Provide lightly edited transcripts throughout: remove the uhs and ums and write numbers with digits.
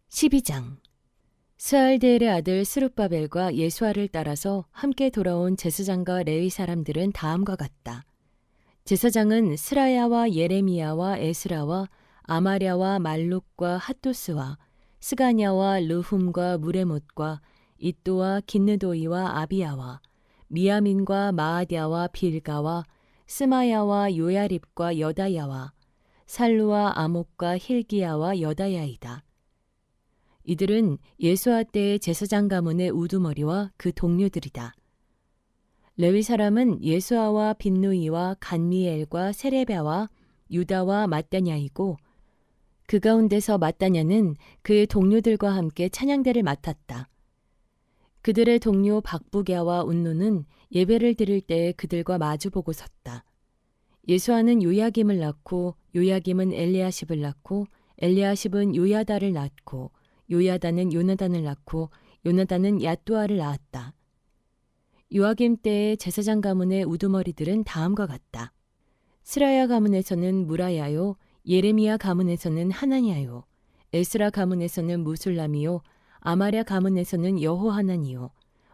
12장 스알디엘의 아들 스룹바벨과 예수아를 따라서 함께 돌아온 제사장과 레위 사람들은 다음과 같다. 제사장은 스라야와 예레미야와 에스라와 아마랴와 말룩과 핫도스와 스가냐와 르훔과 무레못과 이또와 긴느도이와 아비야와 미야민과 마아디아와 빌가와 스마야와 요야립과 여다야와 살루와 아목과 힐기야와 여다야이다. 이들은 예수아 때의 제사장 가문의 우두머리와 그 동료들이다. 레위 사람은 예수아와 빈누이와 간미엘과 세레베와 유다와 마따냐이고 그 가운데서 마따냐는 그의 동료들과 함께 찬양대를 맡았다. 그들의 동료 박부갸와 운노는 예배를 드릴 때에 그들과 마주보고 섰다. 예수아는 요야김을 낳고 요야김은 엘리야십을 낳고 엘리야십은 요야다를 낳고 요야다는 요나단을 낳고 요나단은 야뚜아를 낳았다. 요아김 때의 제사장 가문의 우두머리들은 다음과 같다. 스라야 가문에서는 무라야요, 예레미야 가문에서는 하나냐요, 에스라 가문에서는 무술람이요, 아마랴 가문에서는 여호하나니요,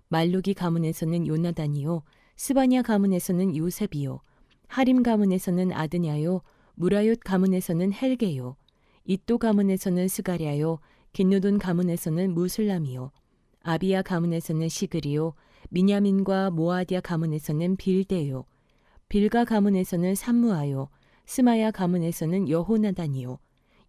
말루기 가문에서는 요나단이요, 스바냐 가문에서는 요셉이요, 하림 가문에서는 아드냐요, 무라욤 가문에서는 헬게요, 이또 가문에서는 스가랴요, 긴누돈 가문에서는 무술람이요, 아비야 가문에서는 시그리요, 미냐민과 모아디아 가문에서는 빌데요, 빌가 가문에서는 삼무아요, 스마야 가문에서는 여호나단이요,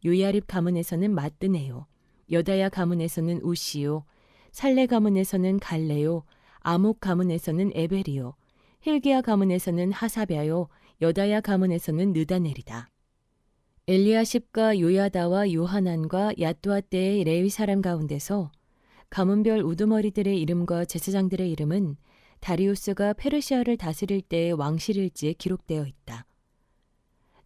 요야립 가문에서는 마뜨네요, 여다야 가문에서는 우시요, 살레 가문에서는 갈레요, 아목 가문에서는 에벨이요, 힐기야 가문에서는 하사랴요, 여다야 가문에서는 느다넬이다. 엘리야십과 요야다와 요하난과 야뚜아 때의 레위 사람 가운데서 가문별 우두머리들의 이름과 제사장들의 이름은 다리우스가 페르시아를 다스릴 때의 왕실일지에 기록되어 있다.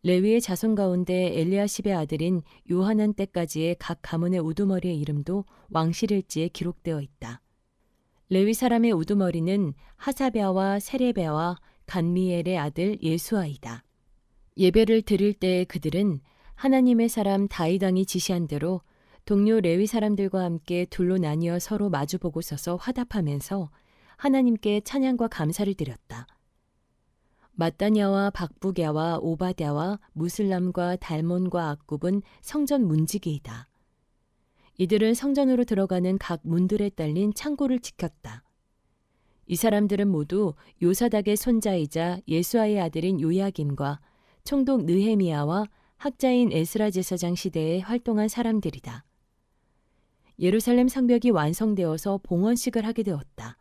레위의 자손 가운데 엘리야십의 아들인 요하난 때까지의 각 가문의 우두머리의 이름도 왕실일지에 기록되어 있다. 레위 사람의 우두머리는 하사랴와 세레베와 간미엘의 아들 예수아이다. 예배를 드릴 때에 그들은 하나님의 사람 다윗 왕이 지시한 대로 동료 레위 사람들과 함께 둘로 나뉘어 서로 마주보고 서서 화답하면서 하나님께 찬양과 감사를 드렸다. 마따냐와 박부갸와 오바댜와 무슬람과 달몬과 악굽은 성전 문지기이다. 이들은 성전으로 들어가는 각 문들에 딸린 창고를 지켰다. 이 사람들은 모두 요사닥의 손자이자 예수아의 아들인 요야김과 총독 느헤미야와 학자인 에스라 제사장 시대에 활동한 사람들이다. 예루살렘 성벽이 완성되어서 봉헌식을 하게 되었다.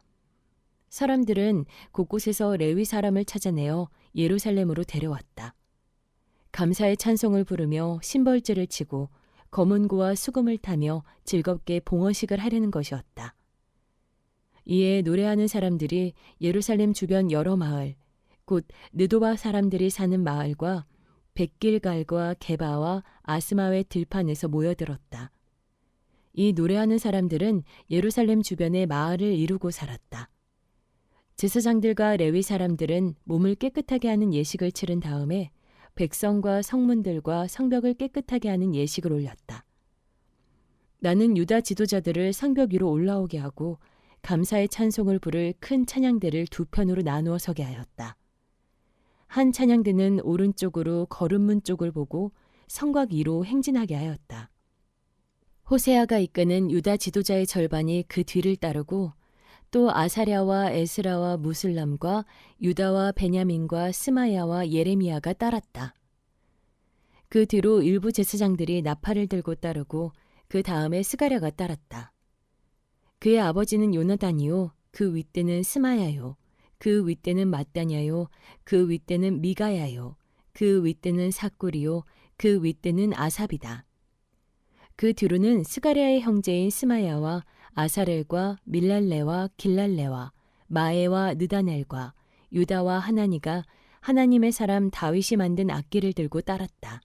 사람들은 곳곳에서 레위 사람을 찾아내어 예루살렘으로 데려왔다. 감사의 찬송을 부르며 심벌제를 치고 검은고와 수금을 타며 즐겁게 봉헌식을 하려는 것이었다. 이에 노래하는 사람들이 예루살렘 주변 여러 마을, 곧 느도바 사람들이 사는 마을과 백길갈과 게바와 아스마웨 들판에서 모여들었다. 이 노래하는 사람들은 예루살렘 주변의 마을을 이루고 살았다. 제사장들과 레위 사람들은 몸을 깨끗하게 하는 예식을 치른 다음에 백성과 성문들과 성벽을 깨끗하게 하는 예식을 올렸다. 나는 유다 지도자들을 성벽 위로 올라오게 하고 감사의 찬송을 부를 큰 찬양대를 두 편으로 나누어 서게 하였다. 한 찬양대는 오른쪽으로 거름문 쪽을 보고 성곽 위로 행진하게 하였다. 호세아가 이끄는 유다 지도자의 절반이 그 뒤를 따르고 또 아사랴와 에스라와 무슬람과 유다와 베냐민과 스마야와 예레미야가 따랐다. 그 뒤로 일부 제사장들이 나팔을 들고 따르고 그 다음에 스가랴가 따랐다. 그의 아버지는 요나단이요, 그 윗대는 스마야요, 그 윗대는 마따냐요, 그 윗대는 미가야요, 그 윗대는 삭구리요, 그 윗대는 아삽이다. 그 뒤로는 스가랴의 형제인 스마야와 아사렐과 밀랄레와 길랄레와 마에와 느다넬과 유다와 하나니가 하나님의 사람 다윗이 만든 악기를 들고 따랐다.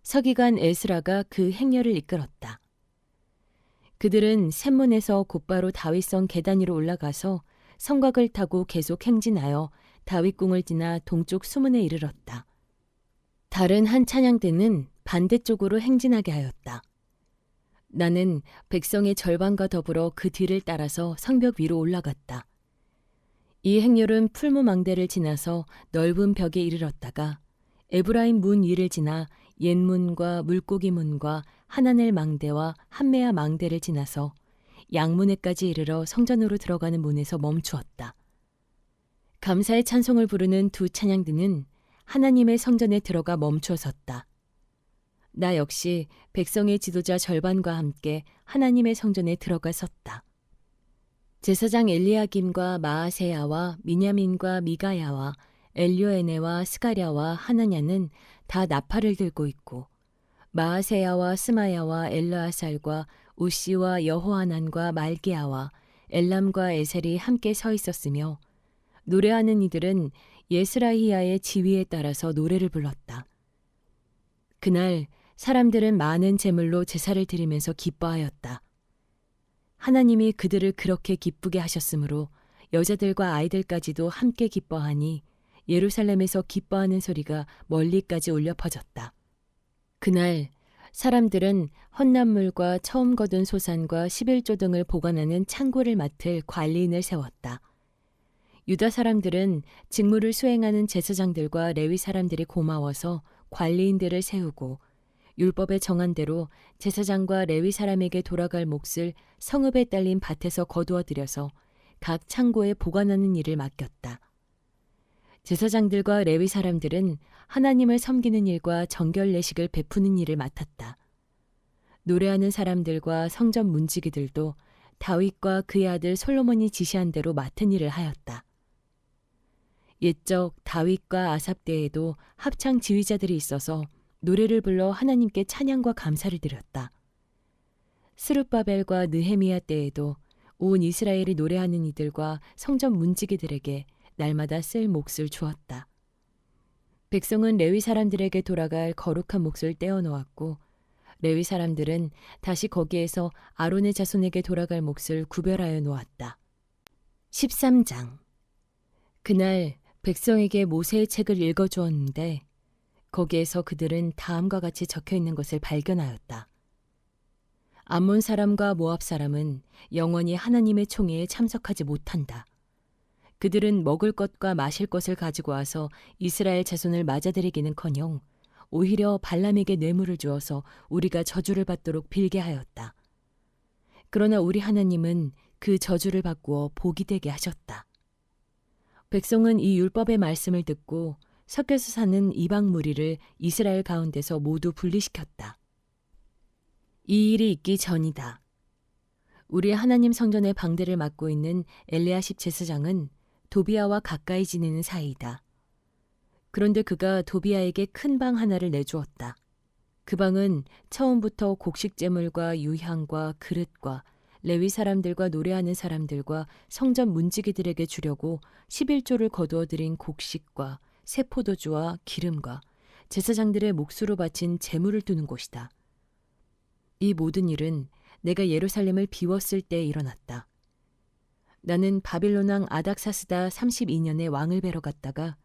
서기관 에스라가 그 행렬을 이끌었다. 그들은 샘문에서 곧바로 다윗성 계단 위로 올라가서 성곽을 타고 계속 행진하여 다윗궁을 지나 동쪽 수문에 이르렀다. 다른 한 찬양대는 반대쪽으로 행진하게 하였다. 나는 백성의 절반과 더불어 그 뒤를 따라서 성벽 위로 올라갔다. 이 행렬은 풀무망대를 지나서 넓은 벽에 이르렀다가 에브라임 문 위를 지나 옛문과 물고기 문과 하나넬 망대와 한메아 망대를 지나서 양문에까지 이르러 성전으로 들어가는 문에서 멈추었다. 감사의 찬송을 부르는 두 찬양대는 하나님의 성전에 들어가 멈추어 섰다. 나 역시 백성의 지도자 절반과 함께 하나님의 성전에 들어가 섰다. 제사장 엘리야김과 마아세야와 미냐민과 미가야와 엘료에네와 스가랴와 하나냐는 다 나팔을 들고 있고 마아세야와 스마야와 엘르아살과 우시와 여호하난과 말기야와 엘람과 에셀이 함께 서 있었으며 노래하는 이들은 예스라히야의 지휘에 따라서 노래를 불렀다. 그날 사람들은 많은 제물로 제사를 드리면서 기뻐하였다. 하나님이 그들을 그렇게 기쁘게 하셨으므로 여자들과 아이들까지도 함께 기뻐하니 예루살렘에서 기뻐하는 소리가 멀리까지 울려 퍼졌다. 그날 사람들은 헌납물과 처음 거둔 소산과 11조 등을 보관하는 창고를 맡을 관리인을 세웠다. 유다 사람들은 직무를 수행하는 제사장들과 레위 사람들이 고마워서 관리인들을 세우고 율법에 정한 대로 제사장과 레위 사람에게 돌아갈 몫을 성읍에 딸린 밭에서 거두어 들여서 각 창고에 보관하는 일을 맡겼다. 제사장들과 레위 사람들은 하나님을 섬기는 일과 정결 예식을 베푸는 일을 맡았다. 노래하는 사람들과 성전 문지기들도 다윗과 그의 아들 솔로몬이 지시한 대로 맡은 일을 하였다. 옛적 다윗과 아삽 때에도 합창 지휘자들이 있어서 노래를 불러 하나님께 찬양과 감사를 드렸다. 스룹바벨과 느헤미야 때에도 온 이스라엘이 노래하는 이들과 성전 문지기들에게 날마다 쓸 몫을 주었다. 백성은 레위 사람들에게 돌아갈 거룩한 몫을 떼어 놓았고 레위 사람들은 다시 거기에서 아론의 자손에게 돌아갈 몫을 구별하여 놓았다. 13장. 그날 백성에게 모세의 책을 읽어주었는데 거기에서 그들은 다음과 같이 적혀 있는 것을 발견하였다. 암몬 사람과 모압 사람은 영원히 하나님의 총회에 참석하지 못한다. 그들은 먹을 것과 마실 것을 가지고 와서 이스라엘 자손을 맞아들이기는커녕 오히려 발람에게 뇌물을 주어서 우리가 저주를 받도록 빌게 하였다. 그러나 우리 하나님은 그 저주를 바꾸어 복이 되게 하셨다. 백성은 이 율법의 말씀을 듣고 섞여서 사는 이방 무리를 이스라엘 가운데서 모두 분리시켰다. 이 일이 있기 전이다. 우리 하나님 성전의 방대를 맡고 있는 엘리야십 제사장은 도비야와 가까이 지내는 사이이다. 그런데 그가 도비야에게 큰 방 하나를 내주었다. 그 방은 처음부터 곡식제물과 유향과 그릇과 레위 사람들과 노래하는 사람들과 성전 문지기들에게 주려고 11조를 거두어 들인 곡식과 새 포도주와 기름과 제사장들의 몫으로 바친 제물을 두는 곳이다. 이 모든 일은 내가 예루살렘을 비웠을 때 일어났다. 나는 바빌론 왕 아닥사스다 32년에 왕을 뵈러 갔다가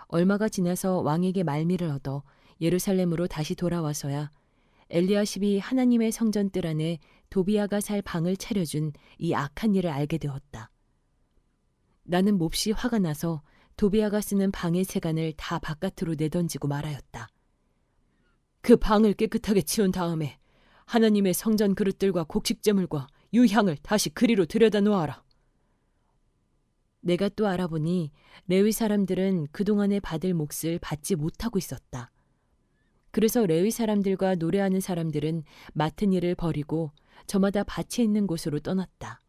얼마가 지나서 왕에게 말미를 얻어 예루살렘으로 다시 돌아와서야 엘리야십이 하나님의 성전 뜰 안에 도비야가 살 방을 차려준 이 악한 일을 알게 되었다. 나는 몹시 화가 나서 도비야가 쓰는 방의 세간을 다 바깥으로 내던지고 말하였다. 그 방을 깨끗하게 치운 다음에 하나님의 성전 그릇들과 곡식제물과 유향을 다시 그리로 들여다 놓아라. 내가 또 알아보니 레위 사람들은 그동안에 받을 몫을 받지 못하고 있었다. 그래서 레위 사람들과 노래하는 사람들은 맡은 일을 버리고 저마다 밭이 있는 곳으로 떠났다.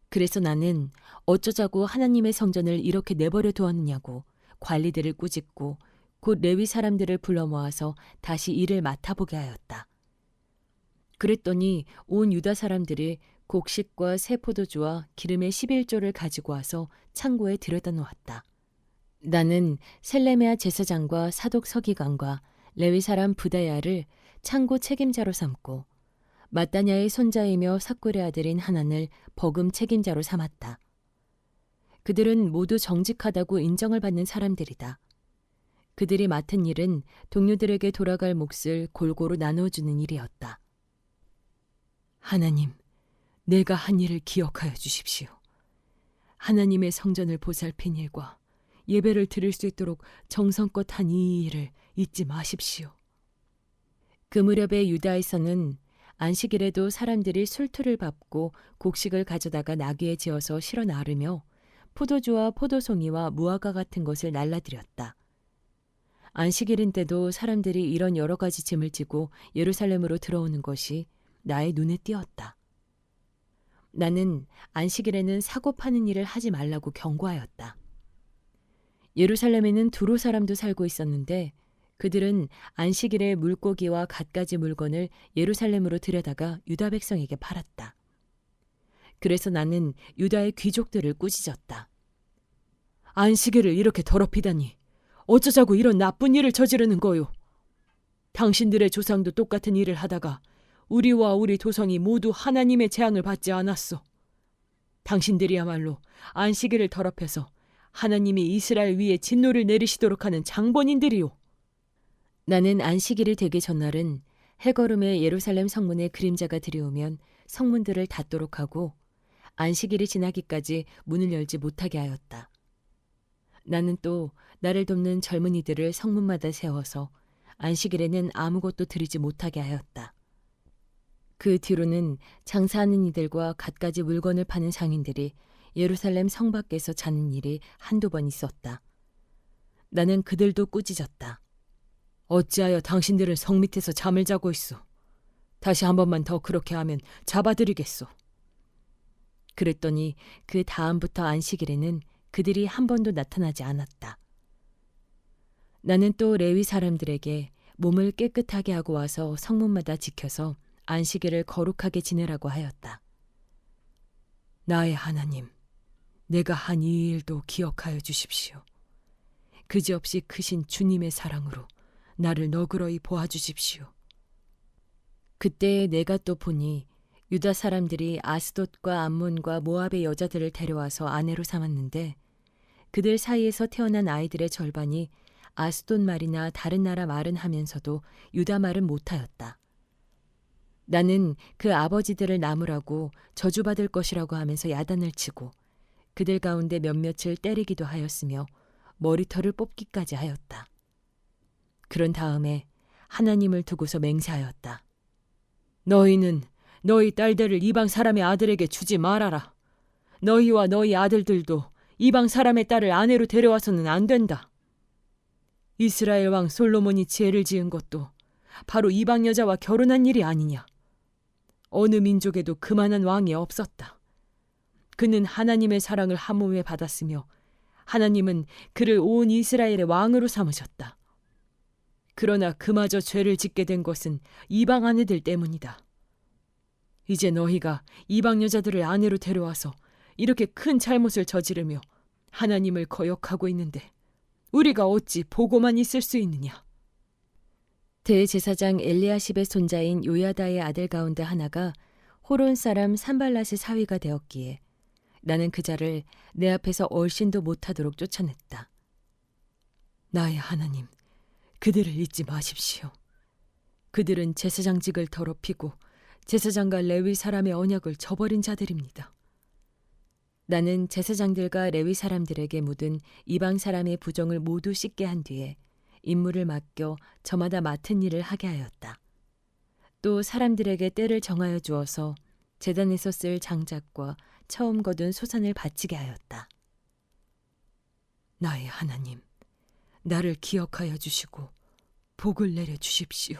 그래서 나는 어쩌자고 하나님의 성전을 이렇게 내버려 두었느냐고 관리들을 꾸짖고 곧 레위 사람들을 불러 모아서 다시 일을 맡아보게 하였다. 그랬더니 온 유다 사람들이 곡식과 새 포도주와 기름의 11조를 가지고 와서 창고에 들여다 놓았다. 나는 셀레메아 제사장과 사독 서기관과 레위 사람 부다야를 창고 책임자로 삼고 마따냐의 손자이며 삭굴의 아들인 하난을 버금 책임자로 삼았다. 그들은 모두 정직하다고 인정을 받는 사람들이다. 그들이 맡은 일은 동료들에게 돌아갈 몫을 골고루 나누어주는 일이었다. 하나님, 내가 한 일을 기억하여 주십시오. 하나님의 성전을 보살핀 일과 예배를 드릴 수 있도록 정성껏 한 이 일을 잊지 마십시오. 그 무렵에 유다에서는 안식일에도 사람들이 술투를 밟고 곡식을 가져다가 나귀에 지어서 실어 나르며 포도주와 포도송이와 무화과 같은 것을 날라드렸다. 안식일인데도 사람들이 이런 여러 가지 짐을 지고 예루살렘으로 들어오는 것이 나의 눈에 띄었다. 나는 안식일에는 사고 파는 일을 하지 말라고 경고하였다. 예루살렘에는 두로 사람도 살고 있었는데 그들은 안식일에 물고기와 갖가지 물건을 예루살렘으로 들여다가 유다 백성에게 팔았다. 그래서 나는 유다의 귀족들을 꾸짖었다. 안식일을 이렇게 더럽히다니 어쩌자고 이런 나쁜 일을 저지르는 거요. 당신들의 조상도 똑같은 일을 하다가 우리와 우리 도성이 모두 하나님의 재앙을 받지 않았소. 당신들이야말로 안식일을 더럽혀서 하나님이 이스라엘 위에 진노를 내리시도록 하는 장본인들이요. 나는 안식일이 되기 전날은 해거름의 예루살렘 성문에 그림자가 들여오면 성문들을 닫도록 하고 안식일이 지나기까지 문을 열지 못하게 하였다. 나는 또 나를 돕는 젊은이들을 성문마다 세워서 안식일에는 아무것도 드리지 못하게 하였다. 그 뒤로는 장사하는 이들과 갖가지 물건을 파는 상인들이 예루살렘 성 밖에서 자는 일이 한두 번 있었다. 나는 그들도 꾸짖었다. 어찌하여 당신들은 성 밑에서 잠을 자고 있소. 다시 한 번만 더 그렇게 하면 잡아드리겠소. 그랬더니 그 다음부터 안식일에는 그들이 한 번도 나타나지 않았다. 나는 또 레위 사람들에게 몸을 깨끗하게 하고 와서 성문마다 지켜서 안식일을 거룩하게 지내라고 하였다. 나의 하나님, 내가 한 이 일도 기억하여 주십시오. 그지없이 크신 주님의 사랑으로 나를 너그러이 보아주십시오. 그때 내가 또 보니 유다 사람들이 아스돗과 암몬과 모압의 여자들을 데려와서 아내로 삼았는데 그들 사이에서 태어난 아이들의 절반이 아스돗 말이나 다른 나라 말은 하면서도 유다 말은 못하였다. 나는 그 아버지들을 나무라고 저주받을 것이라고 하면서 야단을 치고 그들 가운데 몇몇을 때리기도 하였으며 머리털을 뽑기까지 하였다. 그런 다음에 하나님을 두고서 맹세하였다. 너희는 너희 딸들을 이방 사람의 아들에게 주지 말아라. 너희와 너희 아들들도 이방 사람의 딸을 아내로 데려와서는 안 된다. 이스라엘 왕 솔로몬이 죄를 지은 것도 바로 이방 여자와 결혼한 일이 아니냐. 어느 민족에도 그만한 왕이 없었다. 그는 하나님의 사랑을 한 몸에 받았으며 하나님은 그를 온 이스라엘의 왕으로 삼으셨다. 그러나 그마저 죄를 짓게 된 것은 이방 아내들 때문이다. 이제 너희가 이방 여자들을 아내로 데려와서 이렇게 큰 잘못을 저지르며 하나님을 거역하고 있는데 우리가 어찌 보고만 있을 수 있느냐. 대제사장 엘리야십의 손자인 요야다의 아들 가운데 하나가 호론 사람 산발랏의 사위가 되었기에 나는 그 자를 내 앞에서 얼씬도 못하도록 쫓아냈다. 나의 하나님, 그들을 잊지 마십시오. 그들은 제사장직을 더럽히고 제사장과 레위 사람의 언약을 저버린 자들입니다. 나는 제사장들과 레위 사람들에게 묻은 이방 사람의 부정을 모두 씻게 한 뒤에 임무를 맡겨 저마다 맡은 일을 하게 하였다. 또 사람들에게 때를 정하여 주어서 제단에서 쓸 장작과 처음 거둔 소산을 바치게 하였다. 나의 하나님, 나를 기억하여 주시고 복을 내려 주십시오.